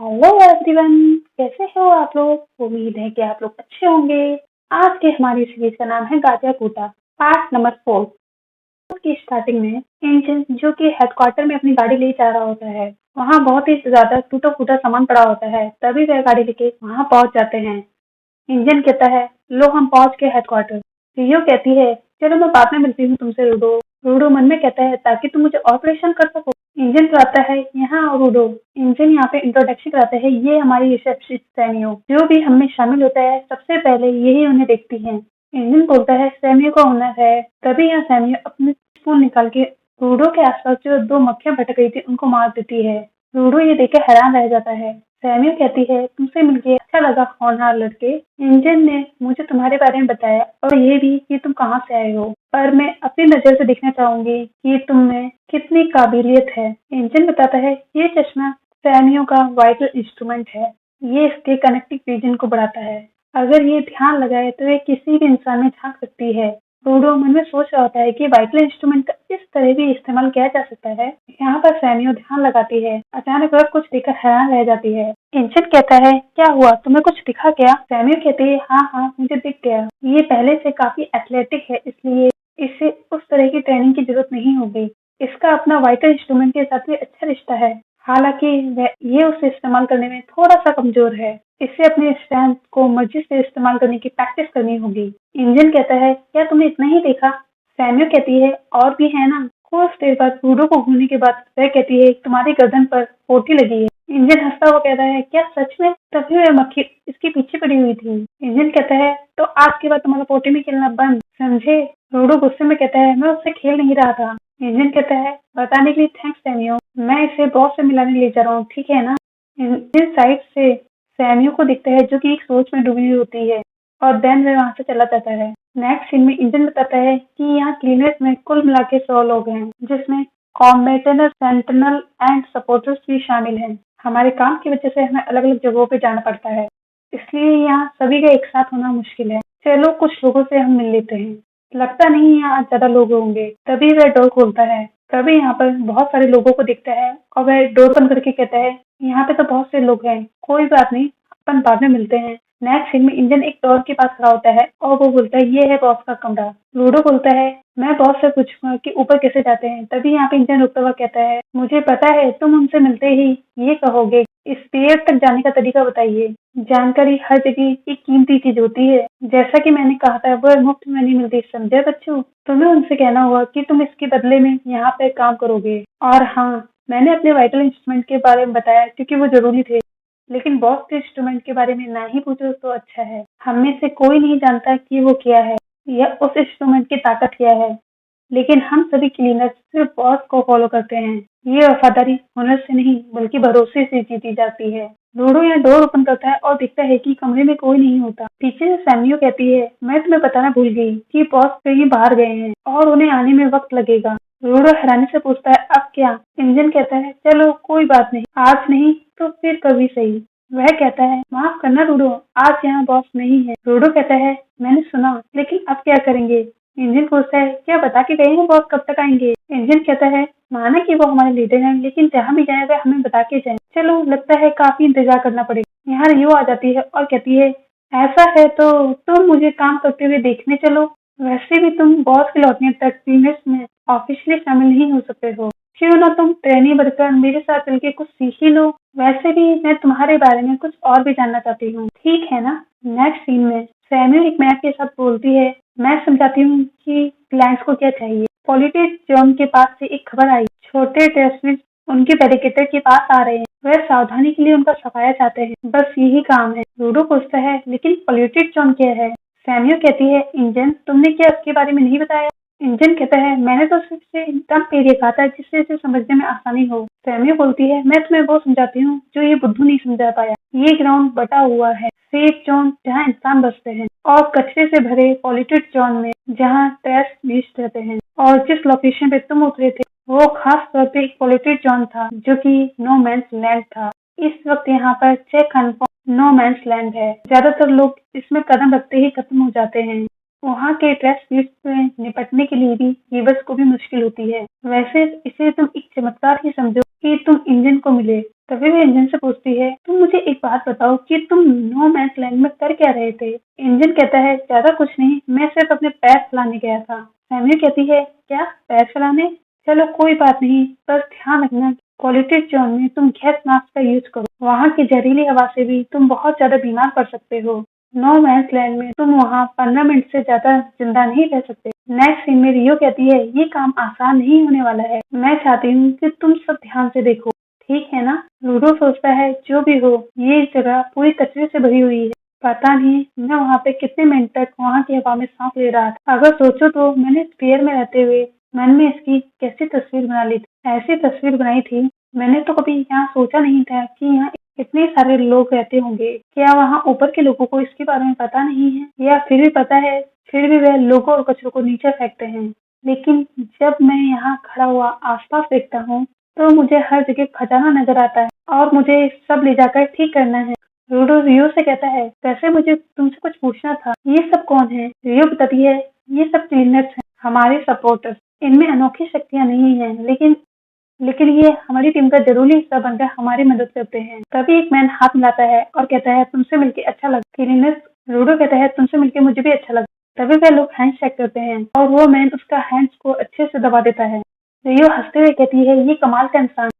Hello everyone. कैसे हो आप लोग? उम्मीद है कि आप लोग अच्छे होंगे। आज के हमारी सीरीज का नाम है गाजा कूटा, पार्ट नंबर 4। की स्टार्टिंग में इंजन जो कि हेडक्वार्टर में अपनी गाड़ी ले जा रहा होता है, वहाँ बहुत ही ज्यादा टूटा फूटा सामान पड़ा होता है। तभी वह गाड़ी लेके वहाँ पहुंच जाते हैं। इंजन कहता है, लो हम पहुंच गए हेडक्वार्टर। सीईओ कहती है, चलो मैं बाद में मिलती हूँ तुमसे रूडो। रूडो मन में कहता है, ताकि तुम मुझे ऑपरेशन कर सको। इंजन तो आता है यहाँ। रूडो इंजन यहाँ पे इंट्रोडक्शन कराता है, ये हमारी रिसेप्शनिस्ट सैमियो, जो भी हम में शामिल होता है सबसे पहले यही उन्हें देखती है। इंजन बोलता है, सैमियो का हुनर है। तभी यहाँ सैमियो अपने स्पून निकाल के रूडो के आसपास जो दो मक्खियां भटक रही थी उनको मार देती है। रूडो ये देख हैरान रह जाता है। सैमियो कहती है, तुमसे मिलके अच्छा लगा होनहार लड़के। इंजन ने मुझे तुम्हारे बारे में बताया और ये भी कि तुम कहाँ से आए हो, पर मैं अपनी नजर से देखना चाहूंगी कि तुम में कितनी काबिलियत है। इंजन बताता है, ये चश्मा सैमियो का वाइटल इंस्ट्रूमेंट है। ये इसके कनेक्टिव रीजन को बढ़ाता है। अगर ये ध्यान लगाए तो ये किसी भी इंसान में झांक सकती है। रूडो मन में सोच रहा होता है कि वाइटल इंस्ट्रूमेंट का इस तरह भी इस्तेमाल किया जा सकता है। यहाँ पर सैमियो ध्यान लगाती है। अचानक वह कुछ देखकर हैरान रह जाती है। इंजन कहता है, क्या हुआ, तुम्हें कुछ दिखा क्या? सैमियो कहती है, हाँ हाँ मुझे दिख गया। ये पहले से काफी एथलेटिक है, इसलिए इसे उस तरह की ट्रेनिंग की जरूरत नहीं होगी। इसका अपना वाइटल इंस्ट्रूमेंट के साथ भी अच्छा रिश्ता है। हालांकि ये उसे इस्तेमाल करने में थोड़ा सा कमजोर है। इसे अपने स्ट्रेंथ को मर्जी से इस्तेमाल करने की प्रैक्टिस करनी होगी। इंजन कहता है, क्या तुमने इतना ही देखा? सैम्यो कहती है, और भी है ना। कुछ देर बाद रूडो को घूमने के बाद वह कहती है, तुम्हारी गर्दन पर पोटी लगी है। इंजन हंसता हुआ कहता है, क्या सच में? तभी वह मक्खी इसके पीछे पड़ी हुई थी। इंजन कहता है, तो आज के बाद तुम्हारा पोटी में खेलना बंद, समझे? रूडो गुस्से में कहता है, मैं उससे खेल नहीं रहा था। इंजन कहता है, बताने के लिए थैंक्स सैम्यो, मैं इसे बॉस से मिलाने ले जा रहा हूँ, ठीक है ना? इंजन साइड से सैम्यो को दिखता है, जो कि एक सोच में डूबी हुई होती है, और देन वह वहाँ से चला जाता है। नेक्स्ट सीन में इंजन बताता है कि यहाँ क्लीनर्स में कुल मिला के 100 लोग हैं, जिसमें कॉम्बेटेनर, सेंटिनल एंड सपोर्टर्स भी शामिल हैं। हमारे काम की वजह से हमें अलग अलग जगहों पे जाना पड़ता है, इसलिए यहाँ सभी का एक साथ होना मुश्किल है। चलो कुछ लोगों से हम मिल लेते हैं, लगता नहीं यहाँ आज ज्यादा लोग होंगे। तभी वह डोर खोलता है। तभी यहाँ पर बहुत सारे लोगों को दिखता है और वह डोर बंद करके कहता है, यहाँ पे तो बहुत से लोग हैं, कोई बात नहीं, अपन बाद में मिलते हैं। नेक्स्ट सीन में इंजन एक डोर के पास खड़ा होता है और वो बोलता है, ये है बॉस का कमरा। लूडो बोलता है, मैं बॉस से पूछूंगा कि ऊपर कैसे जाते हैं। तभी यहाँ पे इंजन रुकता हुआ कहता है, मुझे पता है तुम उनसे मिलते ही ये कहोगे, इस पेड़ तक जाने का तरीका बताइए। जानकारी हर जगह की कीमती चीज होती है, जैसा कि मैंने कहा था वह मुफ्त में नहीं मिलती, समझे बच्चों? तुम्हें उनसे कहना होगा कि तुम इसके बदले में यहाँ पे काम करोगे। और हाँ, मैंने अपने वाइटल इंस्ट्रूमेंट के बारे में बताया क्योंकि वो जरूरी थे, लेकिन बॉस के इंस्ट्रूमेंट के बारे में ना ही पूछो तो अच्छा है। हम में से कोई नहीं जानता कि वो क्या है या उस इंस्ट्रूमेंट की ताकत क्या है, लेकिन हम सभी क्लीनर्स सिर्फ बॉस को फॉलो करते हैं। ये वफादारी हुनर से नहीं बल्कि भरोसे से जीती जाती है। लूडो यहाँ डोर ओपन करता है और दिखता है कि कमरे में कोई नहीं होता। पीछे से सैमियो कहती है, मैं तुम्हें बताना भूल गई कि बॉस कहीं बाहर गए हैं और उन्हें आने में वक्त लगेगा। लूडो हैरानी से पूछता है, अब क्या? इंजन कहता है, चलो कोई बात नहीं, आज नहीं तो फिर कभी सही। वह कहता है, माफ करना रूडो, आज यहाँ बॉस नहीं है। रूडो कहता है, मैंने सुना, लेकिन अब क्या करेंगे? इंजन पूछता है, क्या बता के गए हैं बॉस कब तक आएंगे? इंजन कहता है, माना कि वो हमारे लीडर हैं, लेकिन जहाँ भी जाए वह हमें बता के जाए। चलो लगता है काफी इंतजार करना पड़ेगा। यहाँ रियो आ जाती है और कहती है, ऐसा है तो तुम मुझे काम करते हुए देखने चलो। वैसे भी तुम बॉस के लौटने तक टीममेट्स में ऑफिशियली शामिल नहीं हो सकते हो, क्यों ना तुम ट्रेनी बनकर मेरे साथ चल के कुछ सीख ही लो। वैसे भी मैं तुम्हारे बारे में कुछ और भी जानना चाहती हूँ, ठीक है ना? नेक्स्ट सीन में सैम्यूल एक मैप के साथ बोलती है, मैं समझाती हूँ कि क्लाइंट्स को क्या चाहिए। पॉलिटिक्स जॉन के पास से एक खबर आई, छोटे टेस्टमेंट उनके बैरिकेटर के पास आ रहे हैं। वह सावधानी के लिए उनका सफाया चाहते हैं, बस यही काम है। रूडो पूछता है, लेकिन पॉलिटिक्स जॉन क्या है? सैम्यूल कहती है, इंजन तुमने क्या इसके बारे में नहीं बताया? इंजन कहता है, मैंने तो सिर्फ से एकदम पेरिए कहा था जिससे इसे समझने में आसानी हो। सैम्यूल बोलती है, मैं तुम्हें वो समझाती हूँ जो ये बुद्धू नहीं समझा पाया। ये ग्राउंड बटा हुआ है, सेफ जोन जहाँ इंसान बसते हैं, और कचरे से भरे पॉल्यूटेड जोन में जहाँ टेस्ट बीस्ट रहते हैं। और जिस लोकेशन पे तुम उतरे थे वो खास तौर पे एक पॉल्यूटेड जोन था, जो कि नो मैंस लैंड था। इस वक्त यहाँ पर check confirm no man's land है। ज्यादातर लोग इसमें कदम रखते ही खत्म हो जाते हैं। वहाँ के ट्रेस से निपटने के लिए भी वीवर्स को भी मुश्किल होती है। वैसे इसे तुम एक चमत्कार ही समझो कि तुम इंजन को मिले। तभी वह इंजन से पूछती है, तुम बात बताओ कि तुम नो मैंस लैंड में कर क्या रहे थे? इंजन कहता है ज्यादा कुछ नहीं, मैं सिर्फ अपने पैर फैलाने गया था। सैम्यूल कहती है क्या पैर फैलाने? चलो कोई बात नहीं, बस ध्यान रखना क्वालिटी जोन में तुम गैस मास्क का यूज करो। वहाँ की जहरीली हवा से भी तुम बहुत ज्यादा बीमार पड़ सकते हो। नो मैंस लैंड में तुम वहाँ 15 मिनट से ज्यादा जिंदा नहीं रह सकते। नेक्स्ट सीन में रियो कहती है ये काम आसान नहीं होने वाला है, मैं चाहती हूँ कि तुम सब ध्यान से देखो, ठीक है ना? रूडो सोचता है जो भी हो ये जगह पूरी कचरे से भरी हुई है, पता नहीं मैं वहाँ पे कितने मिनट तक वहाँ की हवा में सांस ले रहा था। अगर सोचो तो मैंने स्पेयर में रहते हुए मन में इसकी कैसी तस्वीर बना ली थी, ऐसी तस्वीर बनाई थी। मैंने तो कभी यहाँ सोचा नहीं था कि यहाँ इतने सारे लोग रहते होंगे। क्या वहाँ ऊपर के लोगों को इसके बारे में पता नहीं है, या फिर भी पता है फिर भी वह लोगों और कचरों को नीचे फेंकते हैं? लेकिन जब मैं यहाँ खड़ा हुआ आसपास देखता हूँ तो मुझे हर जगह खजाना नजर आता है और मुझे सब ले जाकर ठीक करना है। रूडो रियो से कहता है वैसे मुझे तुमसे कुछ पूछना था, ये सब कौन है? रियो बताती है ये सब क्लीनर्स हैं, हमारे सपोर्टर्स। इनमें अनोखी शक्तियाँ नहीं है, लेकिन ये हमारी टीम का जरूरी हिस्सा बनकर हमारी मदद करते हैं। तभी एक मैन हाथ मिलाता है और कहता है तुमसे मिलके अच्छा लगा क्लीनर्स। रूडो कहता है तुमसे मिलके मुझे भी अच्छा लगा। तभी वह लोग हैंड शेक करते हैं और वो मैन उसका हैंड्स को अच्छे से दबा देता है। रियो हंसते हुए कहती है ये कमाल का इंसान,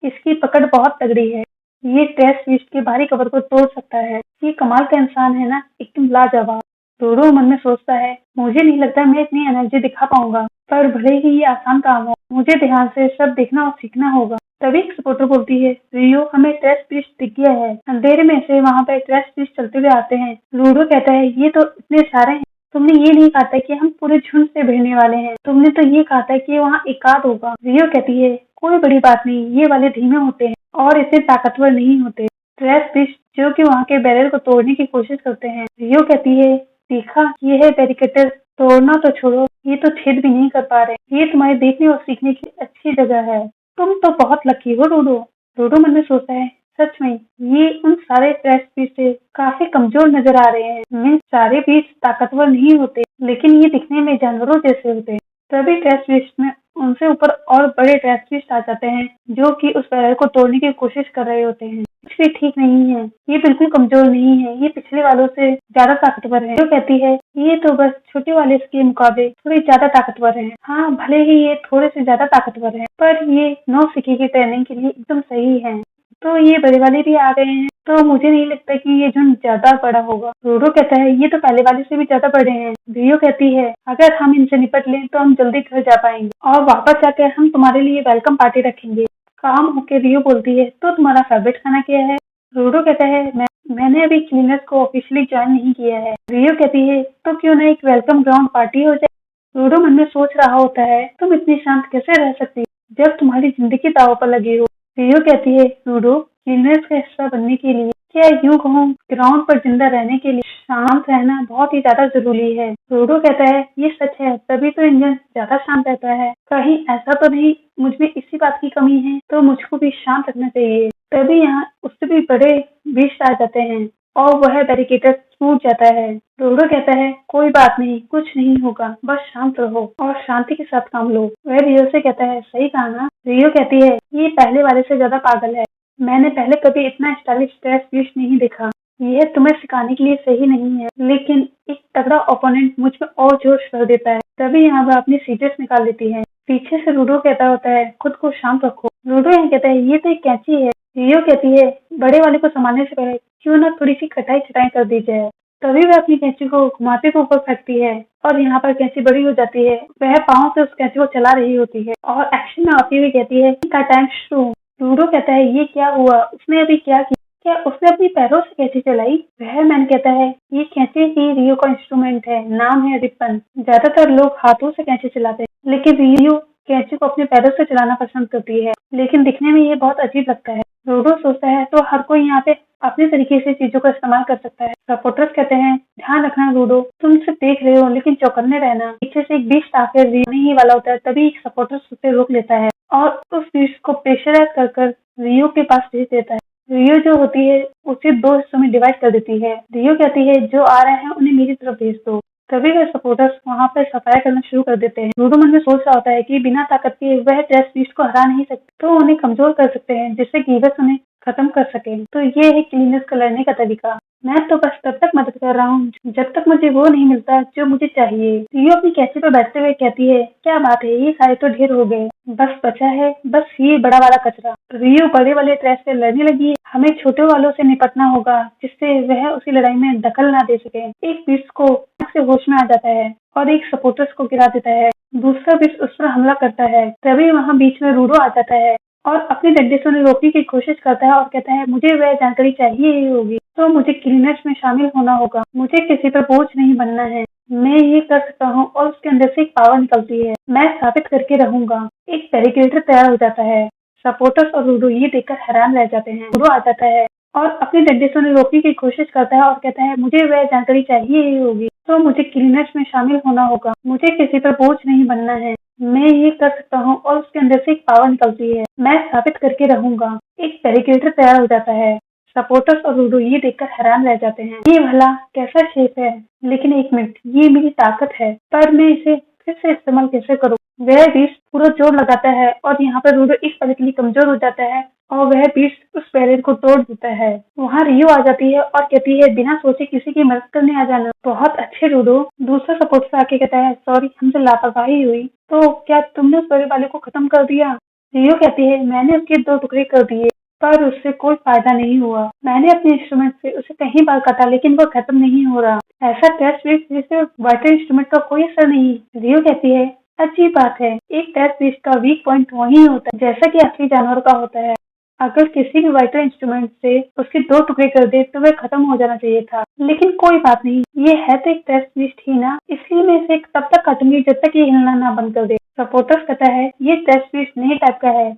इसकी पकड़ बहुत तगड़ी है, ये टेस्ट स्विच के भारी कवर को तोड़ सकता है। ये कमाल का इंसान है ना, एकदम लाजवाब। डोडो मन में सोचता है मुझे नहीं लगता मैं इतनी एनर्जी दिखा पाऊंगा, पर भले ही ये आसान काम हो मुझे ध्यान से सब देखना और सीखना होगा। तभी एक सपोर्टर बोलती है रियो हमें टेस्ट स्विच दिख गया है। अंधेरे में से वहाँ पे टेस्ट स्विच चलते हुए आते हैं। लूडो कहता है ये तो इतने सारे हैं, तुमने ये नहीं कहा था कि हम पूरे झुंड से भिड़ने वाले हैं, तुमने तो ये कहा था कि वहाँ एकाध होगा। रियो कहती है कोई बड़ी बात नहीं, ये वाले धीमे होते हैं और इतने ताकतवर नहीं होते। ट्रेस फिश जो कि वहाँ के बैरल को तोड़ने की कोशिश करते हैं। रियो कहती है देखा ये है बैरिकेटर, तोड़ना तो छोड़ो ये तो छेद भी नहीं कर पा रहे। ये तुम्हारे देखने और सीखने की अच्छी जगह है, तुम तो बहुत लकी हो डोडो। डोडो मन में सोचता है सच में ये उन सारे ट्रेस फिश से काफी कमजोर नजर आ रहे हैं। मीन्स सारे फिश ताकतवर नहीं होते, लेकिन ये दिखने में जानवरों जैसे होते हैं। तभी ट्रेस फिश में उनसे ऊपर और बड़े ट्रेस फिश आ जाते हैं जो कि उस बैरल को तोड़ने की कोशिश कर रहे होते हैं। कुछ भी ठीक नहीं है, ये बिल्कुल कमजोर नहीं है, ये पिछले वालों से ज्यादा ताकतवर है। जो कहती है ये तो बस छोटे वाले के मुकाबले थोड़ी ज्यादा ताकतवर है। हाँ भले ही ये थोड़े से ज्यादा ताकतवर है, पर ये नौसिखी की ट्रेनिंग के लिए एकदम सही है। तो ये बड़े वाले भी आ गए हैं, तो मुझे नहीं लगता कि ये झुंड ज्यादा बड़ा होगा। रोडो कहता है ये तो पहले वाले से भी ज्यादा बड़े हैं। रियो कहती है अगर हम इनसे निपट लें तो हम जल्दी घर जा पाएंगे और वापस जाकर हम तुम्हारे लिए वेलकम पार्टी रखेंगे। काम होके रियो बोलती है तो तुम्हारा फेवरेट खाना क्या है? रोडो कहता है मैंने अभी क्लीनर्स को ऑफिशियली ज्वाइन नहीं किया है। रियो कहती है तो क्यों ना एक वेलकम ग्राउंड पार्टी हो जाए। रोडो मन में सोच रहा होता है तुम इतनी शांत कैसे रह सकती जब तुम्हारी जिंदगी दांव पर लगी हो। रियो कहती है रूडो क्लीनर्स का हिस्सा बनने के लिए क्या यूं कहूँ ग्राउंड पर जिंदा रहने के लिए शांत रहना बहुत ही ज्यादा जरूरी है। रूडो कहता है ये सच है, तभी तो इंजन ज्यादा शांत रहता है, कहीं ऐसा तो नहीं मुझ में इसी बात की कमी है, तो मुझको भी शांत रखना चाहिए। तभी यहाँ उससे भी बड़े बीस्ट आ जाते हैं और वह बैरिकेटर टूट जाता है। रोडो कहता है कोई बात नहीं, कुछ नहीं होगा, बस शांत रहो और शांति के साथ काम लो। वह रियो से कहता है सही कहा ना। रियो कहती है ये पहले वाले से ज्यादा पागल है, मैंने पहले कभी इतना स्टाइलिश ड्रेस पीस नहीं देखा। यह तुम्हें सिखाने के लिए सही नहीं है, लेकिन एक तगड़ा ओपोनेंट मुझ में और जोश भर देता है। तभी यहाँ वह अपनी सीजर्स निकाल लेती है। पीछे से रूडो कहता होता है खुद को शांत रखो। रूडो यहाँ कहता है ये तो एक कैंची है। रियो कहती है बड़े वाले को संभालने से पहले क्यों ना थोड़ी सी कटाई छटाई कर दी जाए। तभी वह अपनी कैंची को घुमाते के ऊपर फेंकती है और यहाँ पर कैंची बड़ी हो जाती है। वह पाँव से उस कैंची को चला रही होती है और एक्शन में आती हुई कहती है का टाइम शुरू। रूडो कहता है ये क्या हुआ, उसने अभी क्या किया? क्या उसने अपनी पैरों से कैंची चलाई? वह मैन कहता है ये कैंची ही रियो का इंस्ट्रूमेंट है, नाम है रिपन। ज्यादातर लोग हाथों से कैंची चलाते हैं, लेकिन रियो कैंची को अपने पैरों से चलाना पसंद करती है, लेकिन दिखने में ये बहुत अजीब लगता है। रोडो सोचता है तो हर कोई यहाँ पे अपने तरीके से चीजों का इस्तेमाल कर सकता है। सपोर्टर्स कहते हैं ध्यान रखना रोडो, तुम सिर्फ देख रहे हो लेकिन चौकन्ने रहना। पीछे से एक बीस्ट आकर रियो ही वाला होता है, तभी एक सपोर्टर्स उसे रोक लेता है और उस बीस्ट को प्रेशराइज कर रियो के पास भेज देता है। रियो जो होती है उसे दो हिस्सों में डिवाइड कर देती है। रियो कहती है जो आ रहे हैं उन्हें मेरी तरफ भेज दो। तभी वह सपोर्टर्स वहाँ पर सफाई करना शुरू कर देते हैं। रूडो मन में सोच रहा होता है कि बिना ताकत के वह टेस्ट बीस्ट को हरा नहीं सकते, तो उन्हें कमजोर कर सकते हैं जिससे गीवस उन्हें खत्म कर सके। तो ये है क्लीनर्स का लड़ने का तरीका। मैं तो बस तब तक मदद कर रहा हूँ जब तक मुझे वो नहीं मिलता जो मुझे चाहिए। रियो अपनी कैंची पर बैठते हुए कहती है, क्या बात है, ये सारे तो ढेर हो गए, बस बचा है बस ये बड़ा वाला कचरा। रियो बड़े वाले ट्रैश से लड़ने लगी है। हमें छोटे वालों से निपटना होगा जिससे वह उसी लड़ाई में दखल ना दे सके। एक बीस्ट को अचानक से होश में आ जाता है और एक सपोर्टर्स को गिरा देता है। दूसरा बीस्ट उस पर हमला करता है। तभी वहाँ बीच में रूडो आ जाता है और अपने डंडे से उन्हें रोकने की कोशिश करता है और कहता है, मुझे वह जानकारी चाहिए ही होगी, तो मुझे क्लीनर्स में शामिल होना होगा। मुझे किसी पर बोझ नहीं बनना है। मैं ये कर सकता हूँ। और उसके अंदर से एक पावर निकलती है। मैं साबित करके रहूंगा। एक बैरिकेड तैयार हो जाता है। सपोर्टर्स और रूडो ये देखकर हैरान रह जाते हैं। रूडो आ जाता है और अपने डंडे से उन्हें रोकने की कोशिश करता है और कहता है, मुझे वह जानकारी चाहिए ही होगी, तो मुझे क्लीनर्स में शामिल होना होगा। मुझे किसी पर बोझ नहीं बनना है। मैं ये कर सकता हूँ। और उसके अंदर से एक पावर निकलती है। मैं साबित करके रहूंगा। एक बैरिकेड तैयार हो जाता है। सपोर्टर्स और रूडो ये देखकर हैरान रह जाते हैं। ये भला कैसा शेप है? लेकिन एक मिनट, ये मेरी ताकत है, पर मैं इसे फिर से इस्तेमाल कैसे करूँ? वह बीस्ट पूरा जोर लगाता है और यहाँ पर रूडो इस पल के लिए कमजोर हो जाता है और वह बीस्ट उस बैरियर को तोड़ देता है। वहाँ रियो आ जाती है और कहती है, बिना सोचे किसी की मदद करने आ जाना बहुत अच्छे रूडो। दूसरा सपोर्टर आके कहता है, सॉरी, हमसे लापरवाही हुई। तो क्या तुमने उस बड़े वाले को खत्म कर दिया? रियो कहती है, मैंने उसके 2 टुकड़े कर दिए पर उससे कोई फायदा नहीं हुआ। मैंने अपने इंस्ट्रूमेंट से उसे कई बार काटा लेकिन वो खत्म नहीं हो रहा। ऐसा टेस्ट बेस्ट जिससे वाटर इंस्ट्रूमेंट का कोई असर नहीं। रियो कहती है, अच्छी बात है, एक टेस्ट बेस्ट का वीक पॉइंट वही होता है जैसा कि असली जानवर का होता है। अगर किसी भी वाइटर इंस्ट्रूमेंट से उसके 2 टुकड़े कर दे तो वह खत्म हो जाना चाहिए था। लेकिन कोई बात नहीं, ये है तो एक टेस्ट बेस्ट ही ना, इसलिए मैं इसे तब तक काटूंगी जब तक ये हिलना ना बंद कर दे। सपोर्टर्स कहता है, ये टेस्ट बेस्ट नए टाइप का है,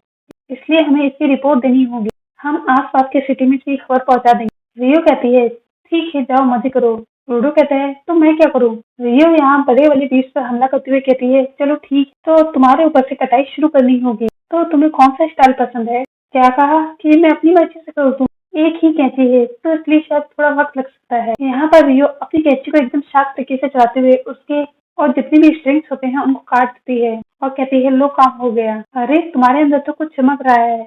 इसलिए हमें इसकी रिपोर्ट देनी होगी। हम आसपास के सिटी में इसकी खबर पहुंचा देंगे। रियो कहती है, ठीक है, जाओ मजे करो। रूडो कहता है, तो मैं क्या करूँ? रियो यहाँ बड़े वाले बीच पर हमला करते हुए कहती है, चलो ठीक, तो तुम्हारे ऊपर से कटाई शुरू करनी होगी। तो तुम्हें कौन सा स्टाइल पसंद है? क्या कहा कि मैं अपनी मर्जी से कर दूं? एक ही कैंची है तो इसलिए शायद थोड़ा वक्त लग सकता है। यहाँ पर रियो अपनी कैंची को एकदम शार्प तरीके से चलाते हुए उसके और जितने भी स्ट्रिंग्स होते हैं उनको काट देती है और कहती है, लो, काम हो गया। अरे, तुम्हारे अंदर तो कुछ चमक रहा है,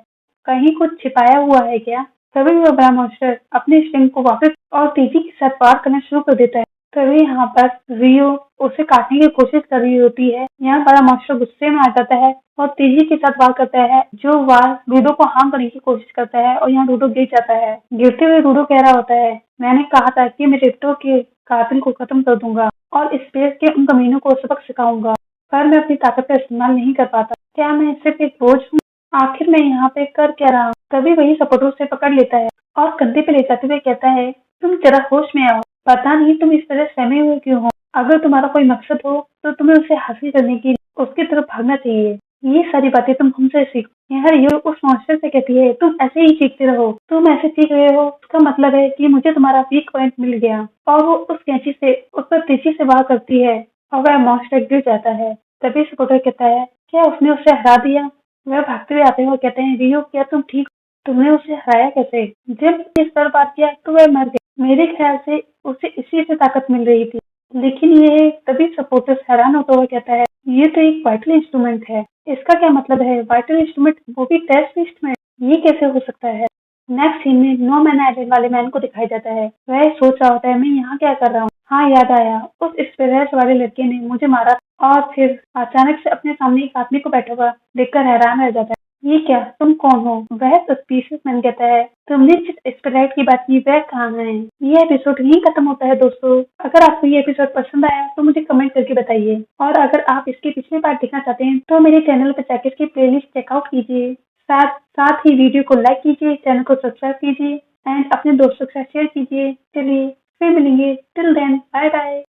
कहीं कुछ छिपाया हुआ है क्या? तभी वह बड़ा मॉन्स्टर अपने स्ट्रिंग को वापस और तेजी के साथ वार करना शुरू कर देता है। तभी यहाँ पर रियो उसे काटने की कोशिश कर रही होती है। यहाँ बड़ा मॉन्स्टर गुस्से में आ जाता है और तेजी के साथ वार करता है, जो वार रूडो को हार्म करने की कोशिश करता है और यहाँ रूडो गिर जाता है। गिरते हुए रूडो कह रहा होता है, मैंने कहा था कि मैं रिप्टो के कातिल को खत्म कर दूंगा और स्पेस के उन कमीनों को सबक सिखाऊंगा, पर मैं अपनी ताकत का इस्तेमाल नहीं कर पाता। क्या मैं सिर्फ एक बोझ हूँ? आखिर मैं यहाँ पे कर क्या रहा हूँ? तभी वही सपोर्टर उसे पकड़ लेता है और कंधे पे ले जाते हुए कहता है, तुम जरा होश में आओ। पता नहीं तुम इस तरह सहमे हुए क्यों हो? अगर तुम्हारा कोई मकसद हो तो तुम्हें उसे हासिल करने की उसकी तरफ भागना चाहिए। ये सारी बातें तुम हमसे सीखो। यहाँ रियो उस मॉन्स्टर से कहती है, तुम ऐसे ही सीखते रहो। तुम ऐसे सीख रहे हो उसका मतलब है कि मुझे तुम्हारा वीक पॉइंट मिल गया। और वो उस कैंची से उस पर तेजी से वार करती है और वह मॉन्स्टर गिर जाता है। तभी सपोर्टर कहता है, क्या उसने उसे हरा दिया? वह भागते हुए आते हुए कहते हैं, रियो, क्या तुम ठीक हो? तुमने उसे हराया कैसे? जब इस पर बात किया तो वह मर गया। मेरे ख्याल से उसे इसी से ताकत मिल रही थी। लेकिन ये तभी सपोर्टर्स हैरान होता हुआ कहता है, ये तो एक वाइटल इंस्ट्रूमेंट है। इसका क्या मतलब है? वाइटल इंस्ट्रूमेंट, वो भी टेस्ट लिस्ट में? ये कैसे हो सकता है? नेक्स्ट सीन में नो मैन आइलैंड वाले मैन को दिखाया जाता है। वह सोच रहा होता है, मैं यहाँ क्या कर रहा हूँ? हाँ, याद आया, उस स्पेरस वाले लड़के ने मुझे मारा। और फिर अचानक से अपने सामने एक आदमी को बैठा हुआ देखकर हैरान रह जाता है। ये क्या? तुम कौन हो? वह सस्पिशियस मैन कहता है, तुमने जिस स्पिरिट की बात की वह कहाँ है? ये एपिसोड यहीं खत्म होता है दोस्तों। अगर आपको ये एपिसोड पसंद आया तो मुझे कमेंट करके बताइए। और अगर आप इसके पिछले पार्ट देखना चाहते हैं तो मेरे चैनल पर जाकर इसकी प्लेलिस्ट चेकआउट कीजिए। साथ साथ ही वीडियो को लाइक कीजिए, चैनल को सब्सक्राइब कीजिए एंड अपने दोस्तों के साथ शेयर कीजिए। चलिए फिर मिलेंगे। Till then, bye bye.